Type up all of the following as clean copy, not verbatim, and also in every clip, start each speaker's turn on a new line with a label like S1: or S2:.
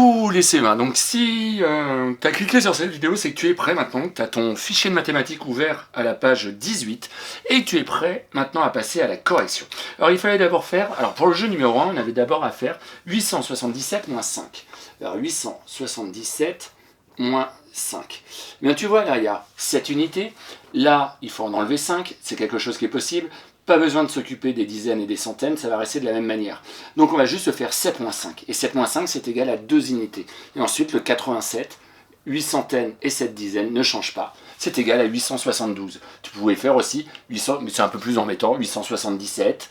S1: Coucou les CE1, donc si tu as cliqué sur cette vidéo, c'est que tu es prêt maintenant, que tu as ton fichier de mathématiques ouvert à la page 18 et que tu es prêt maintenant à passer à la correction. Alors il fallait d'abord faire, alors pour le jeu numéro 1, on avait d'abord à faire 877 moins 5. Alors 877 moins 5. Bien tu vois là il y a 7 unités, là il faut en enlever 5, c'est quelque chose qui est possible. Pas besoin de s'occuper des dizaines et des centaines, ça va rester de la même manière. Donc on va juste faire 7 moins 5. Et 7 moins 5, c'est égal à 2 unités. Et ensuite, le 87, 8 centaines et 7 dizaines ne changent pas. C'est égal à 872. Tu pouvais faire aussi, 800, mais c'est un peu plus embêtant, 877,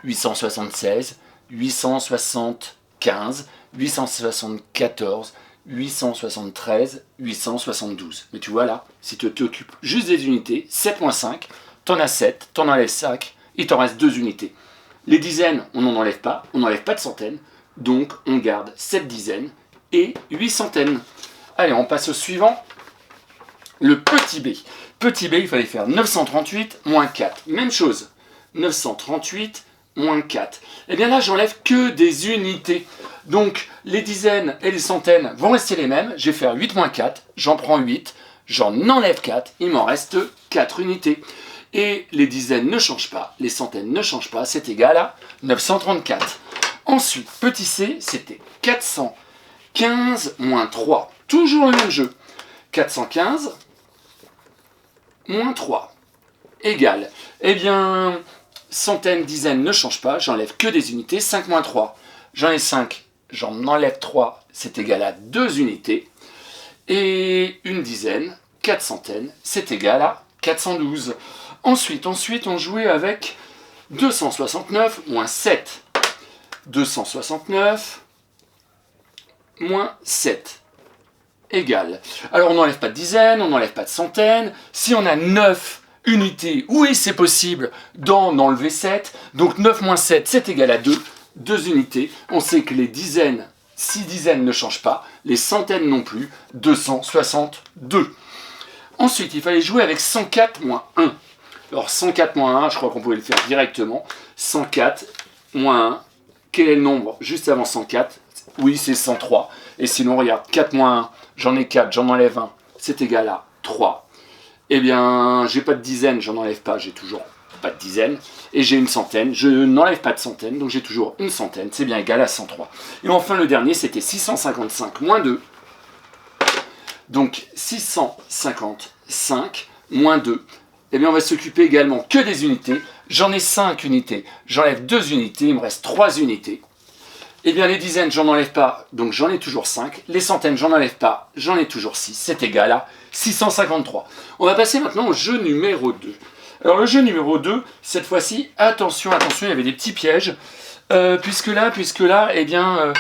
S1: 876, 875, 874, 873, 872. Mais tu vois là, si tu t'occupes juste des unités, 7 moins 5, t'en as 7, t'en enlèves 5, il t'en reste 2 unités. Les dizaines, on n'en enlève pas, on n'enlève pas de centaines, donc on garde 7 dizaines et 8 centaines. Allez, on passe au suivant, le petit b. Petit b, il fallait faire 938 moins 4. Même chose, 938 moins 4. Et bien là, j'enlève que des unités. Donc, les dizaines et les centaines vont rester les mêmes. Je vais faire 8 moins 4, j'en prends 8, j'en enlève 4, il m'en reste 4 unités. Et les dizaines ne changent pas, les centaines ne changent pas, c'est égal à 934. Ensuite, petit c, c'était 415 moins 3. Toujours le même jeu. 415 moins 3 égale. Eh bien, centaines, dizaines ne changent pas, j'enlève que des unités. 5 moins 3, j'en ai 5, j'en enlève 3, c'est égal à 2 unités. Et une dizaine, 4 centaines, c'est égal à 412. Ensuite, on jouait avec 269 moins 7. 269 moins 7 égale. Alors, on n'enlève pas de dizaines, on n'enlève pas de centaines. Si on a 9 unités, oui, c'est possible d'en enlever 7. Donc, 9 moins 7, c'est égal à 2. 2 unités. On sait que les dizaines, 6 dizaines ne changent pas. Les centaines non plus. 262. Ensuite, il fallait jouer avec 104 moins 1. Alors 104 moins 1, je crois qu'on pouvait le faire directement. 104 moins 1, quel est le nombre juste avant 104? Oui, c'est 103. Et sinon, regarde, 4 moins 1, j'en ai 4, j'en enlève 1, c'est égal à 3. Eh bien, j'ai pas de dizaines, j'en enlève pas, j'ai toujours pas de dizaines. Et j'ai une centaine, je n'enlève pas de centaines, donc j'ai toujours une centaine, c'est bien égal à 103. Et enfin, le dernier, c'était 655 moins 2. Donc 655 moins 2. Eh bien, on va s'occuper également que des unités. J'en ai 5 unités, j'enlève 2 unités, il me reste 3 unités. Eh bien, les dizaines, j'en enlève pas, donc j'en ai toujours 5. Les centaines, j'en enlève pas, j'en ai toujours 6. C'est égal à 653. On va passer maintenant au jeu numéro 2. Alors, le jeu numéro 2, cette fois-ci, attention, il y avait des petits pièges. Puisque là, eh bien,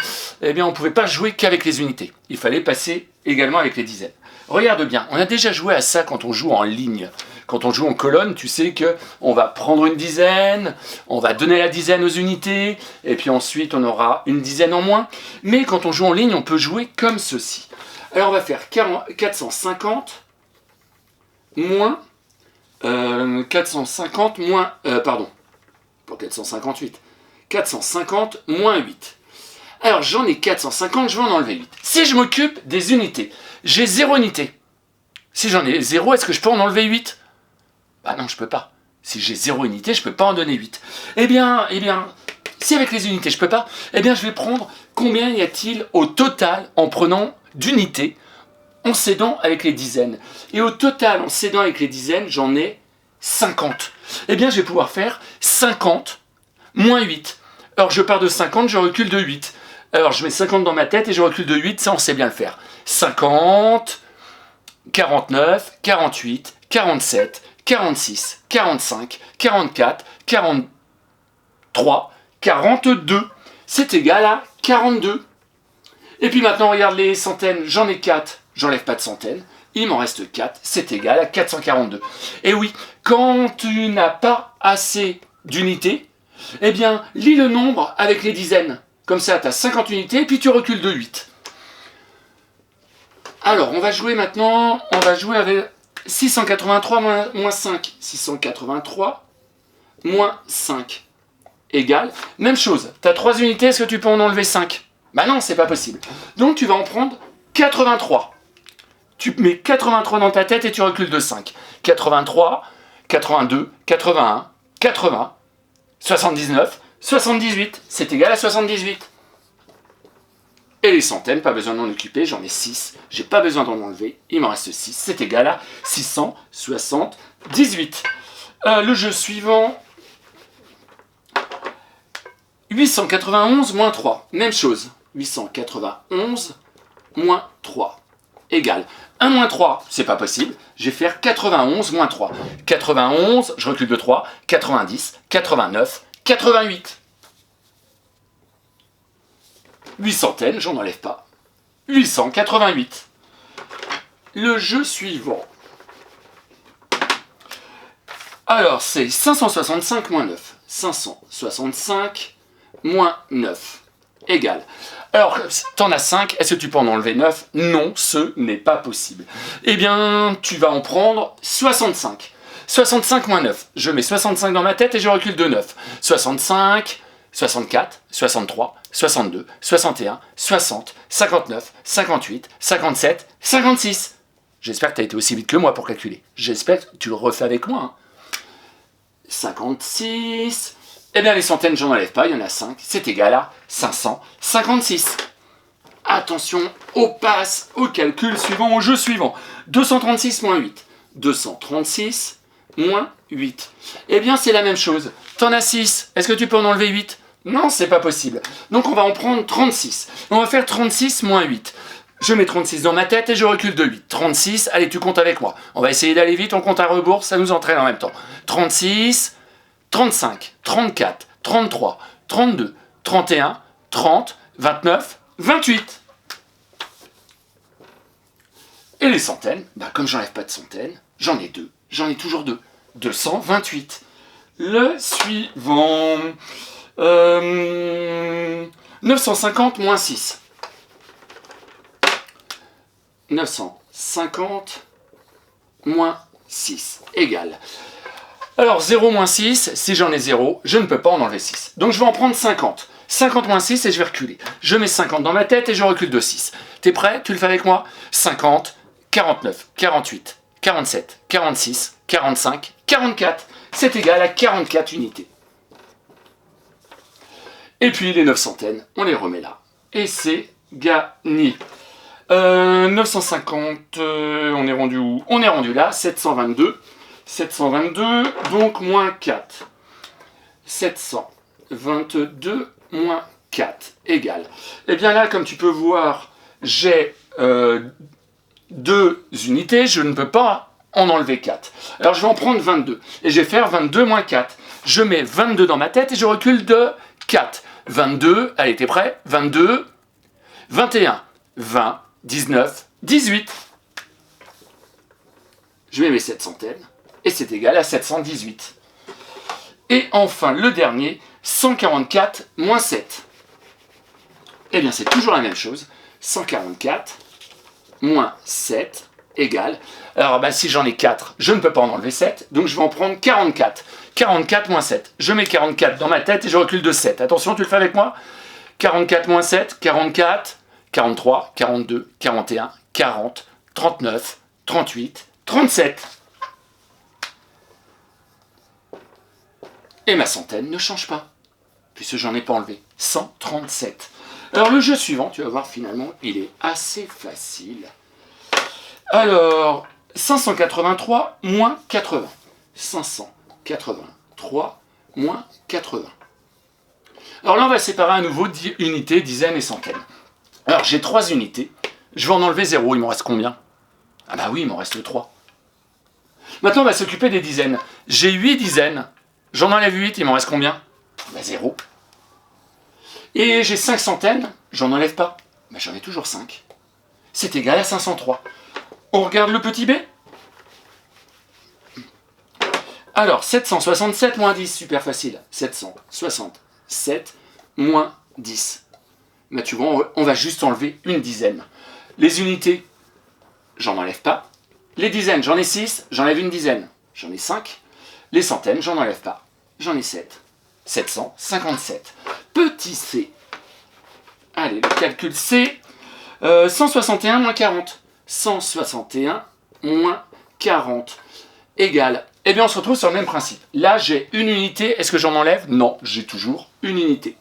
S1: on ne pouvait pas jouer qu'avec les unités. Il fallait passer également avec les dizaines. Regarde bien, on a déjà joué à ça quand on joue en ligne. Quand on joue en colonne, tu sais qu'on va prendre une dizaine, on va donner la dizaine aux unités, et puis ensuite on aura une dizaine en moins. Mais quand on joue en ligne, on peut jouer comme ceci. Alors on va faire 450 moins... 450 moins... pardon, pour 458. 450 moins 8. Alors j'en ai 450, je vais en enlever 8. Si je m'occupe des unités, j'ai 0 unité. Si j'en ai 0, est-ce que je peux en enlever 8? Bah non, je peux pas. Si j'ai 0 unité, je peux pas en donner 8. Eh bien, si avec les unités je peux pas, eh bien je vais prendre combien y a-t-il au total en prenant d'unités, en cédant avec les dizaines. Et au total, en cédant avec les dizaines, j'en ai 50. Eh bien je vais pouvoir faire 50 moins 8. Alors je pars de 50, je recule de 8. Alors je mets 50 dans ma tête et je recule de 8, ça on sait bien le faire. 50, 49, 48, 47, 46, 45, 44, 43, 42. C'est égal à 42. Et puis maintenant, regarde les centaines, j'en ai 4, j'enlève pas de centaines. Il m'en reste 4, c'est égal à 442. Et oui, quand tu n'as pas assez d'unités, eh bien, lis le nombre avec les dizaines. Comme ça, tu as 50 unités, et puis tu recules de 8. Alors, on va jouer maintenant, avec 683 moins 5. 683 moins 5 égale, même chose, tu as 3 unités, est-ce que tu peux en enlever 5? Bah non, c'est pas possible. Donc tu vas en prendre 83. Tu mets 83 dans ta tête et tu recules de 5. 83, 82, 81, 80, 79, 78. C'est égal à 78. Et les centaines, pas besoin d'en occuper, j'en ai 6. J'ai pas besoin d'en enlever, il m'en reste 6. C'est égal à 678. Le jeu suivant. 891 moins 3. Même chose. 891 moins 3. Égal. 1 moins 3, c'est pas possible. Je vais faire 91 moins 3. 91, je recule de 3. 90, 89, 88. 8 centaines, j'en enlève pas. 888. Le jeu suivant. Alors, c'est 565 moins 9. 565 moins 9. Égal. Alors, t'en as 5, est-ce que tu peux en enlever 9? Non, ce n'est pas possible. Eh bien, tu vas en prendre 65. 65 moins 9. Je mets 65 dans ma tête et je recule de 9. 65, 64, 63, 62, 61, 60, 59, 58, 57, 56. J'espère que tu as été aussi vite que moi pour calculer. J'espère que tu le refais avec moi. 56. Eh bien, les centaines, j'en enlève pas, il y en a 5. C'est égal à 556. Attention au pass, au calcul suivant, au jeu suivant. 236 moins 8. 236 moins 8. Eh bien, c'est la même chose. T'en as 6. Est-ce que tu peux en enlever 8? Non, c'est pas possible. Donc, on va en prendre 36. On va faire 36 moins 8. Je mets 36 dans ma tête et je recule de 8. 36, allez, tu comptes avec moi. On va essayer d'aller vite, on compte à rebours, ça nous entraîne en même temps. 36, 35, 34, 33, 32, 31, 30, 29, 28. Et les centaines, bah comme j'enlève pas de centaines, j'en ai 2. J'en ai toujours 2. 228. Le suivant. 950 moins 6. 950 moins 6 égale. Alors 0 moins 6, si j'en ai 0, je ne peux pas en enlever 6. Donc je vais en prendre 50. 50 moins 6 et je vais reculer. Je mets 50 dans ma tête et je recule de 6. T'es prêt? Tu le fais avec moi? 50, 49, 48, 47, 46, 45, 44. C'est égal à 44 unités. Et puis les 9 centaines, on les remet là. Et c'est gagné. 950, on est rendu où? On est rendu là, 722. 722, donc moins 4. 722 moins 4 égale. Et bien là, comme tu peux voir, j'ai 2 unités, je ne peux pas en enlever 4. Alors je vais en prendre 22. Et je vais faire 22 moins 4. Je mets 22 dans ma tête et je recule de 4. 22, allez, t'es prêt? 22, 21, 20, 19, 18. Je mets mes 7 centaines. Et c'est égal à 718. Et enfin, le dernier, 144 moins 7. Eh bien, c'est toujours la même chose. 144 moins 7 égale. Alors, bah, si j'en ai 4, je ne peux pas en enlever 7. Donc, je vais en prendre 44. 44 moins 7. Je mets 44 dans ma tête et je recule de 7. Attention, tu le fais avec moi? 44 moins 7, 44, 43, 42, 41, 40, 39, 38, 37. Et ma centaine ne change pas, puisque j'en ai pas enlevé. 137. Alors le jeu suivant, tu vas voir finalement, il est assez facile. Alors, 583 moins 80. 583 moins 80. Alors là, on va séparer à nouveau unités, dizaines et centaines. Alors j'ai 3 unités. Je vais en enlever 0. Il m'en reste combien? Ah bah oui, il m'en reste 3. Maintenant, on va s'occuper des dizaines. J'ai 8 dizaines. J'en enlève 8, il m'en reste combien? Bah 0. Et j'ai 5 centaines, j'en enlève pas. Bah j'en ai toujours 5. C'est égal à 503. On regarde le petit b. Alors, 767 moins 10, super facile. 767 moins 10. Bah tu vois, on va juste enlever une dizaine. Les unités, j'en enlève pas. Les dizaines, j'en ai 6, j'enlève une dizaine. J'en ai 5. Les centaines, j'en enlève pas. J'en ai 7. 757. Petit c. Allez, le calcul c'est 161 moins 40. 161 moins 40 égale. Eh bien, on se retrouve sur le même principe. Là, j'ai une unité. Est-ce que j'en enlève? Non, j'ai toujours une unité.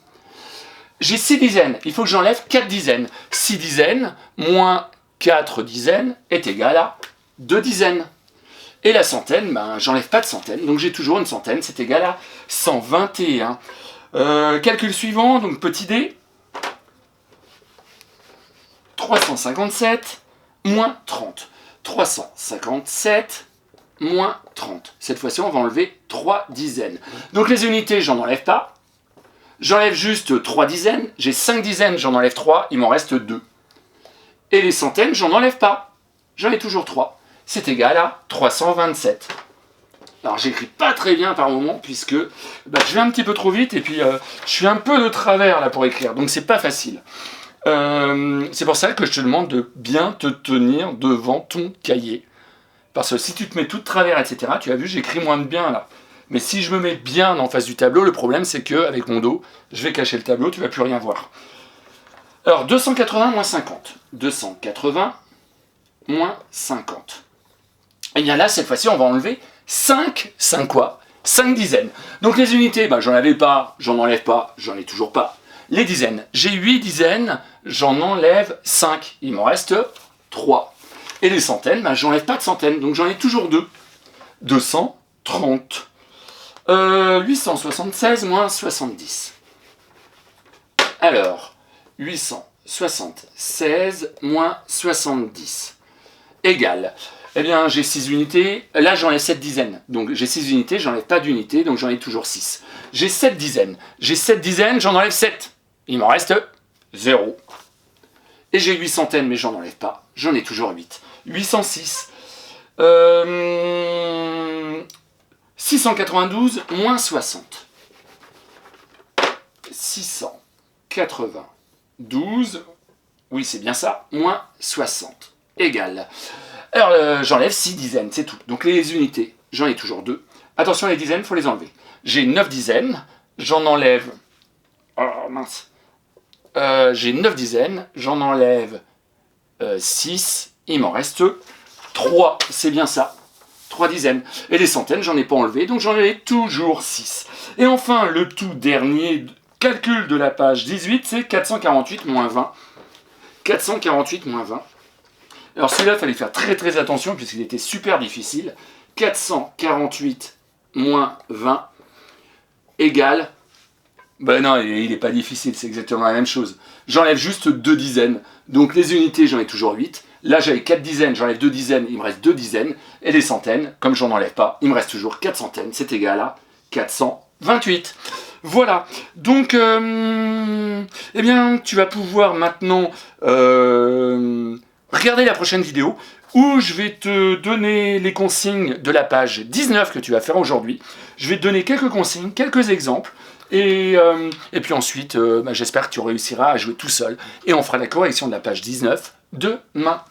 S1: J'ai 6 dizaines. Il faut que j'enlève 4 dizaines. 6 dizaines moins 4 dizaines est égal à 2 dizaines. Et la centaine, ben, j'enlève pas de centaine. Donc, j'ai toujours une centaine. C'est égal à 121. Calcul suivant. Donc, petit d. 357 moins 30. 357 moins 30. Cette fois-ci, on va enlever 3 dizaines. Donc les unités, j'en enlève pas. J'enlève juste 3 dizaines. J'ai 5 dizaines, j'en enlève 3. Il m'en reste 2. Et les centaines, j'en enlève pas. J'en ai toujours 3. C'est égal à 327. Alors j'écris pas très bien par moment, puisque je vais un petit peu trop vite, et puis je suis un peu de travers là pour écrire. Donc c'est pas facile. C'est pour ça que je te demande de bien te tenir devant ton cahier. Parce que si tu te mets tout de travers, etc., tu as vu, j'écris moins de bien là. Mais si je me mets bien en face du tableau, le problème c'est qu'avec mon dos, je vais cacher le tableau, tu ne vas plus rien voir. Alors, 280 moins 50. 280 moins 50. Et bien là, cette fois-ci, on va enlever 5 quoi? 5 dizaines. Donc les unités, j'en avais pas, j'en enlève pas, j'en ai toujours pas. Les dizaines, j'ai 8 dizaines, j'en enlève 5. Il m'en reste 3. Et les centaines, j'enlève pas de centaines, donc j'en ai toujours 2. 230. 876 moins 70. Alors, 876 moins 70 égale. Eh bien, j'ai 6 unités. Là, j'en ai 7 dizaines. Donc, j'ai 6 unités, j'enlève pas d'unités, donc j'en ai toujours 6. J'ai 7 dizaines. J'ai 7 dizaines, j'en enlève 7. Il m'en reste 0. Et j'ai 8 centaines, mais j'en enlève pas. J'en ai toujours 8. 806. 692 moins 60. 692, oui c'est bien ça, moins 60, égale. Alors j'enlève 6 dizaines, c'est tout. Donc les unités, j'en ai toujours 2. Attention, les dizaines, il faut les enlever. J'ai 9 dizaines, j'en enlève... Oh mince. J'ai 9 dizaines, j'en enlève 6, il m'en reste 3, c'est bien ça. 3 dizaines. Et les centaines, j'en ai pas enlevé, donc j'en ai toujours 6. Et enfin, le tout dernier calcul de la page 18, c'est 448 moins 20. 448 moins 20. Alors celui-là, il fallait faire très très attention, puisqu'il était super difficile. 448 moins 20 égale... non, il n'est pas difficile, c'est exactement la même chose. J'enlève juste 2 dizaines. Donc les unités, j'en ai toujours 8. Là, j'avais 4 dizaines, j'enlève 2 dizaines, il me reste 2 dizaines. Et les centaines, comme j'en enlève pas, il me reste toujours 4 centaines. C'est égal à 428. Voilà. Donc, eh bien, tu vas pouvoir maintenant regarder la prochaine vidéo où je vais te donner les consignes de la page 19 que tu vas faire aujourd'hui. Je vais te donner quelques consignes, quelques exemples. Et puis ensuite, j'espère que tu réussiras à jouer tout seul. Et on fera la correction de la page 19 demain.